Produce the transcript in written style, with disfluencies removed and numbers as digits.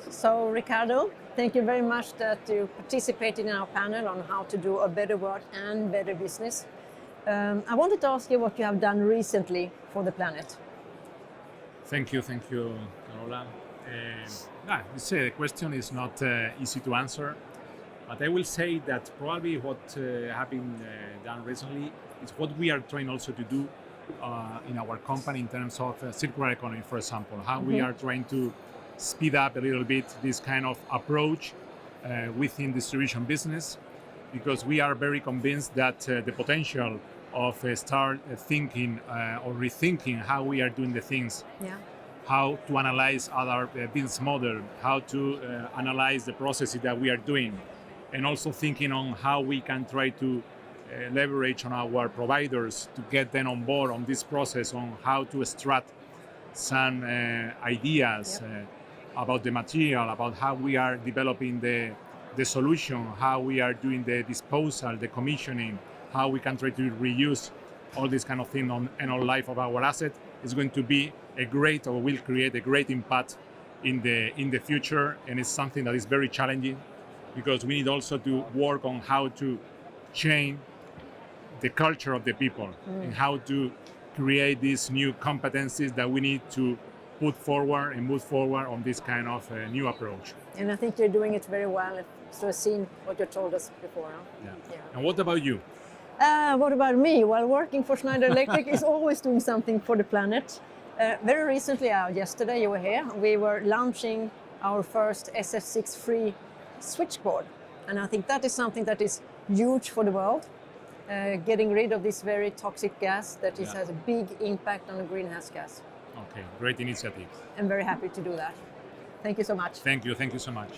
So, Ricardo, thank you very much that you participated in our panel on how to do a better work and better business. I wanted to ask you what you have done recently for the planet. Thank you, Carola. The question is not easy to answer, but I will say that probably what have been done recently is what we are trying also to do in our company in terms of circular economy, for example, how we are trying to speed up a little bit this kind of approach within distribution business, because we are very convinced that the potential of start thinking or rethinking how we are doing the things, Yeah. how to analyze other business model, how to analyze the processes that we are doing, and also thinking on how we can try to leverage on our providers to get them on board on this process, on how to extract some ideas about the material, about how we are developing the solution, how we are doing the disposal, the commissioning, how we can try to reuse all this kind of thing on life of our asset is going to be a great, or will create a great impact in the future. And it's something that is very challenging, because we need also to work on how to change the culture of the people and how to create these new competencies that we need to put forward and move forward on this kind of new approach. And I think you're doing it very well. So I've seen what you told us before. Huh? Yeah. And what about you? What about me? Well, working for Schneider Electric is always doing something for the planet. Very recently, yesterday you were here, we were launching our first SF6-free switchboard. And I think that is something that is huge for the world. Getting rid of this very toxic gas that has a big impact on the greenhouse gas. Okay, great initiative. I'm very happy to do that. Thank you so much. Thank you so much.